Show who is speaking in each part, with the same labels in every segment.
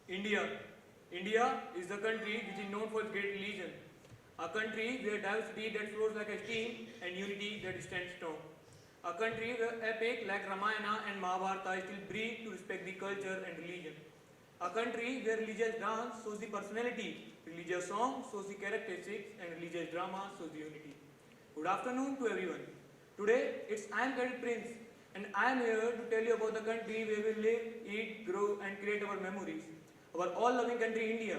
Speaker 1: India. India is the country which is known for its great religion. A country where diversity that flows like a stream and unity that stands strong. A country where epic like Ramayana and Mahabharata still breathe to respect the culture and religion. A country where religious dance shows the personality, religious song shows the characteristics, and religious drama shows the unity. Good afternoon to everyone. Today, I am Kadir Prince, and I am here to tell you about the country where we live, eat, grow, and create our memories. Our all-loving country, India,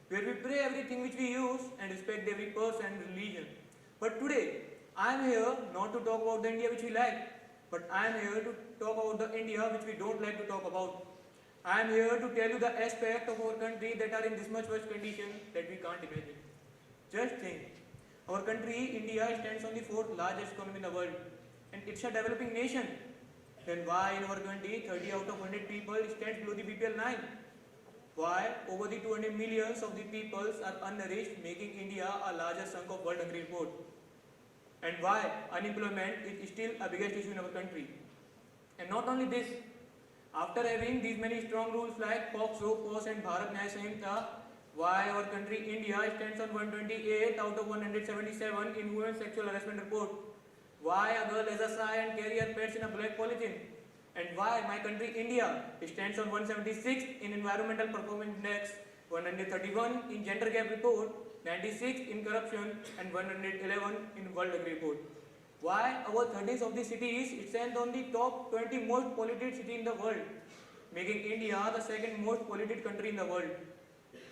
Speaker 1: where we pray everything which we use and respect every person and religion. But today, I am here not to talk about the India which we like, but I am here to talk about the India which we don't like to talk about. I am here to tell you the aspect of our country that are in this much worse condition that we can't imagine. Just think, our country, India, stands on the fourth largest economy in the world, and it's a developing nation. Then why in our country 30 out of 100 people stands below the BPL 9? Why over the 200 millions of the peoples are unnourished, making India a larger chunk of World Hungry Report? And why unemployment is still a biggest issue in our country? And not only this, after having these many strong rules like POCSO, POS and Bharat Nyaya Samhita, why our country India stands on 128 out of 177 in women's sexual harassment report? Why a girl has a sigh and carry her pets in a black polythene? And why my country India stands on 176 in environmental performance index, 131 in gender gap report, 96 in corruption and 111 in world agri report? Why our 30s of the cities stands on the top 20 most polluted city in the world, making India the second most polluted country in the world?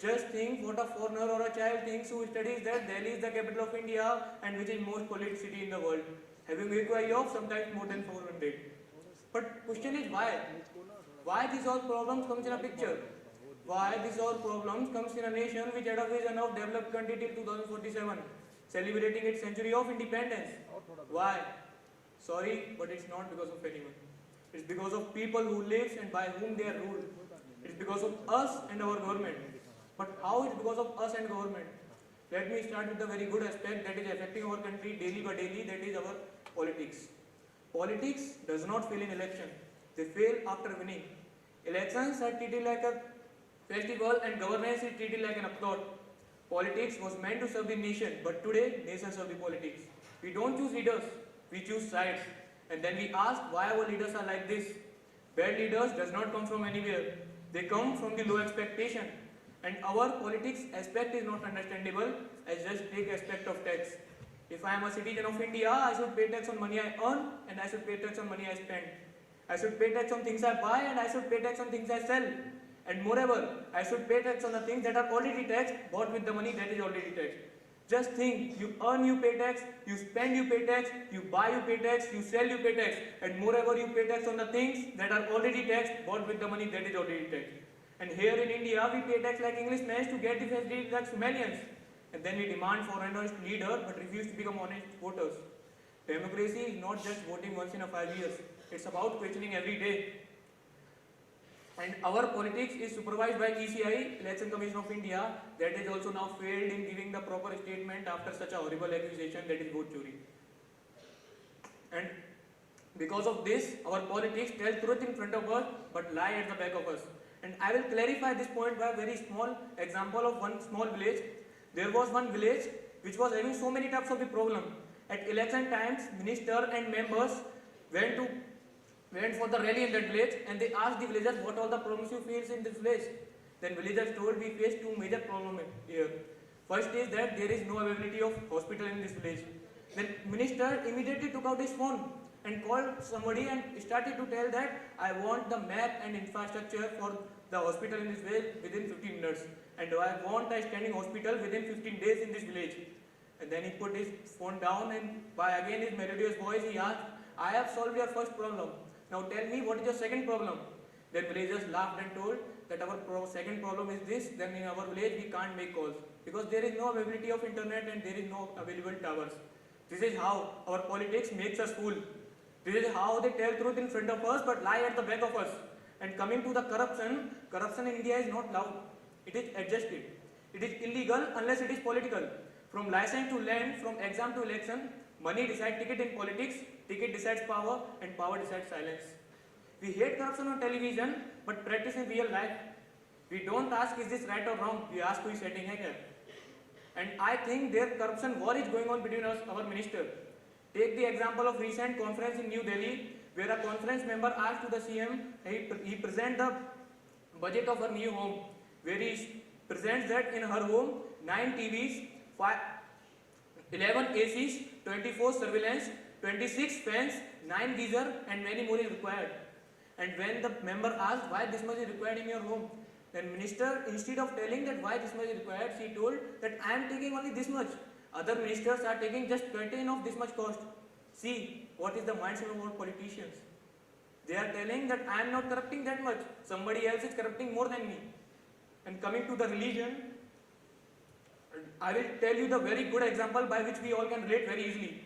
Speaker 1: Just think what a foreigner or a child thinks who studies that Delhi is the capital of India and which is most polluted city in the world, having AQI of sometimes more than 400. But question is why? Why these all problems comes in a picture? Why these all problems comes in a nation which had a vision of developed country till 2047, celebrating its century of independence? Why? Sorry, but it's not because of anyone. It's because of people who live and by whom they are ruled. It's because of us and our government. But how it's because of us and government? Let me start with the very good aspect that is affecting our country daily by daily, that is our politics. Politics does not fail in election. They fail after winning. Elections are treated like a festival and governance is treated like an upload. Politics was meant to serve the nation, but today nations serve the politics. We don't choose leaders, we choose sides. And then we ask why our leaders are like this. Bad leaders does not come from anywhere. They come from the low expectation. And our politics aspect is not understandable as just big aspect of tax. If I am a citizen of India, I should pay tax on money I earn and I should pay tax on money I spend. I should pay tax on things I buy and I should pay tax on things I sell. And moreover, I should pay tax on the things that are already taxed, bought with the money that is already taxed. Just think, you earn, you pay tax, you spend, you pay tax, you buy, you pay tax, you sell, you pay tax, and moreover, you pay tax on the things that are already taxed, bought with the money that is already taxed. And here in India, we pay tax like Englishmen to get the facilities like Somalians. And then we demand for an honest leader but refuse to become honest voters. Democracy is not just voting once in a 5 years. It's about questioning every day. And our politics is supervised by ECI, Election Commission of India, that is also now failed in giving the proper statement after such a horrible accusation that is vote chori. And because of this, our politics tell truth in front of us but lie at the back of us. And I will clarify this point by a very small example of one small village. There was one village which was having so many types of the problem. At election times, minister and members went for the rally in that village and they asked the villagers what all the problems you face in this village. Then villagers told we face two major problems here. First is that there is no availability of hospital in this village. Then minister immediately took out his phone and called somebody and started to tell that I want the map and infrastructure for the hospital in this village within 15 minutes. And I want a standing hospital within 15 days in this village. And then he put his phone down and by again his melodious voice he asked, I have solved your first problem. Now tell me what is your second problem? Then villagers laughed and told that our second problem is this, then in our village we can't make calls because there is no availability of internet and there is no available towers. This is how our politics makes us fool. This is how they tell truth in front of us but lie at the back of us. And coming to the corruption, corruption in India is not loud. It is adjusted. It is illegal unless it is political. From license to land, from exam to election, money decides ticket in politics, ticket decides power, and power decides silence. We hate corruption on television, but practice in real life. We don't ask is this right or wrong, we ask who is setting hai. And I think their corruption war is going on between us, our minister. Take the example of recent conference in New Delhi, where a conference member asked to the CM, he present the budget of her new home, where he presents that in her home, 9 TVs, 11 ACs, 24 surveillance, 26 fans, 9 geyser and many more is required. And when the member asked why this much is required in your home, then minister, instead of telling that why this much is required, she told that I am taking only this much. Other ministers are taking just 20 of this much cost. See what is the mindset of our politicians. They are telling that I am not corrupting that much. Somebody else is corrupting more than me. And coming to the religion, I will tell you the very good example by which we all can relate very easily.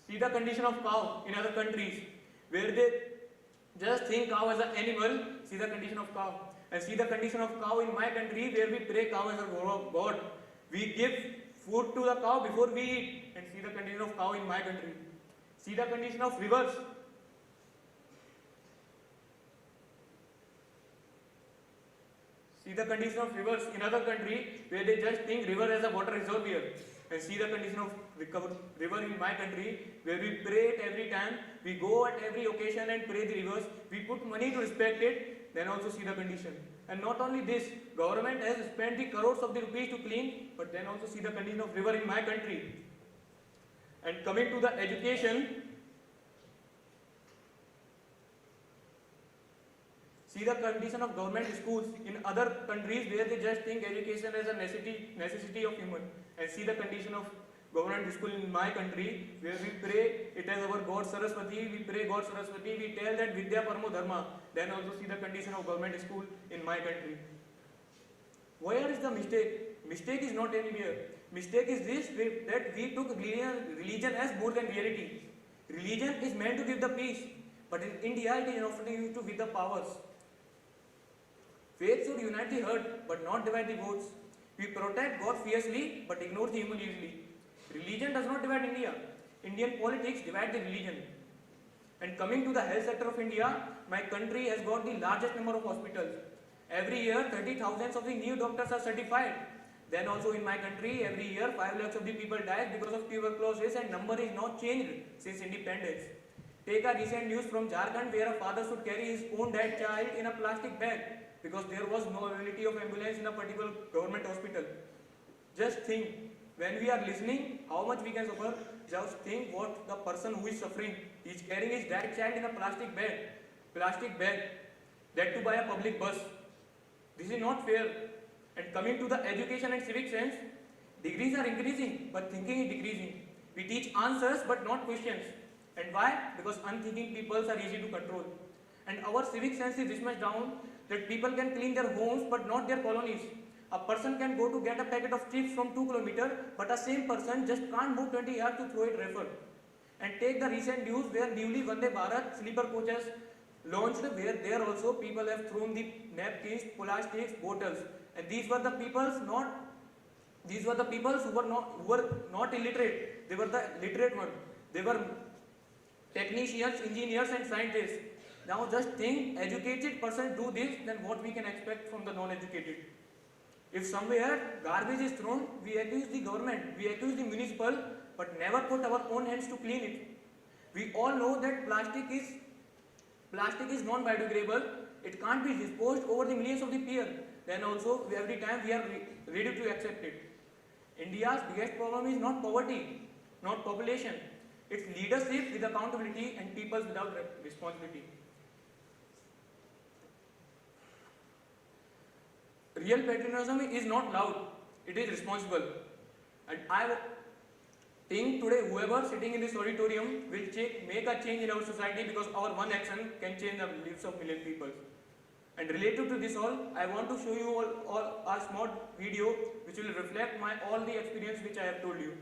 Speaker 1: See the condition of cow in other countries, where they just think cow as an animal. See the condition of cow. And see the condition of cow in my country, where we pray cow as a god. We give food to the cow before we eat. And see the condition of cow in my country. See the condition of rivers. See the condition of rivers in other country, where they just think river as a water reservoir. And see the condition of river in my country, where we pray it every time. We go at every occasion and pray the rivers. We put money to respect it. Then also see the condition. And not only this, government has spent the crores of the rupees to clean, but then also see the condition of river in my country. And coming to the education, see the condition of government schools in other countries, where they just think education as a necessity of human. And see the condition of government school in my country, where we pray it as our God Saraswati, we pray God Saraswati, we tell that Vidya Paramo Dharma. Then also see the condition of government school in my country. Where is the mistake? Mistake is not anywhere. Mistake is this, that we took religion as more than reality. Religion is meant to give the peace, but in India it is often used to give the powers. Faith should unite the herd, but not divide the votes. We protect God fiercely, but ignore the human easily. Religion does not divide India. Indian politics divide the religion. And coming to the health sector of India, my country has got the largest number of hospitals. Every year, 30,000 of the new doctors are certified. Then also in my country, every year, 5 lakhs of the people die because of tuberculosis, and number is not changed since independence. Take a recent news from Jharkhand, where a father should carry his own dead child in a plastic bag because there was no availability of ambulance in a particular government hospital. Just think, when we are listening, how much we can suffer. Just think what the person who is suffering, he is carrying his dead child in a plastic bag, that too by a public bus. This is not fair. And coming to the education and civic sense, degrees are increasing, but thinking is decreasing. We teach answers, but not questions. And why? Because unthinking people are easy to control. And our civic sense is this much down that people can clean their homes, but not their colonies. A person can go to get a packet of chips from 2 kilometers, but a same person just can't move 20 yards to throw it refer. And take the recent news where newly Vande Bharat sleeper coaches launched, where there also people have thrown the napkins, plastics, bottles. And these were the people who were not illiterate. They were the literate ones. They were technicians, engineers and scientists. Now just think, educated person do this, then what we can expect from the non-educated? If somewhere garbage is thrown, we accuse the government, we accuse the municipal, but never put our own hands to clean it. We all know that plastic is non-biodegradable. It can't be disposed over the millions of the peer. Then also every time we are ready to accept it. India's biggest problem is not poverty, not population. It's leadership with accountability and people without responsibility. Real patriotism is not loud, it is responsible. And I think today whoever sitting in this auditorium will make a change in our society, because our one action can change the lives of million people. And related to this all, I want to show you all a small video which will reflect all the experience which I have told you.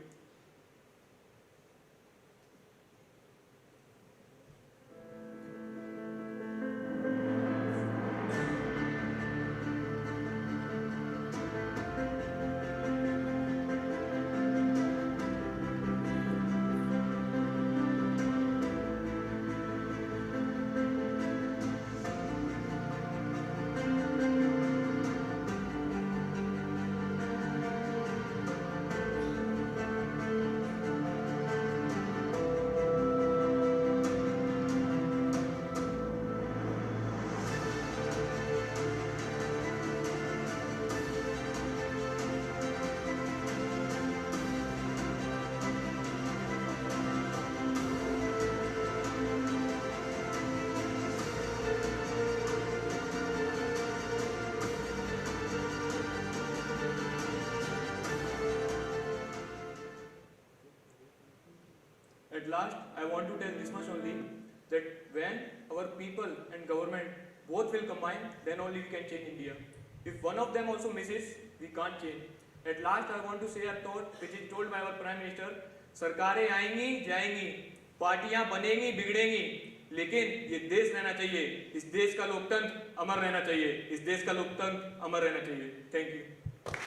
Speaker 1: last, I want to tell this much only, that when our people and government both will combine, then only we can change India. If one of them also misses, we can't change. At last, I want to say a thought which is told by our Prime Minister, सरकारें आएंगी जाएंगी, पार्टियां बनेंगी बिगड़ेंगी, लेकिन ये देश रहना चाहिए, इस देश का लोकतंत्र अमर रहना चाहिए, इस देश का लोकतंत्र अमर रहना चाहिए. Thank you.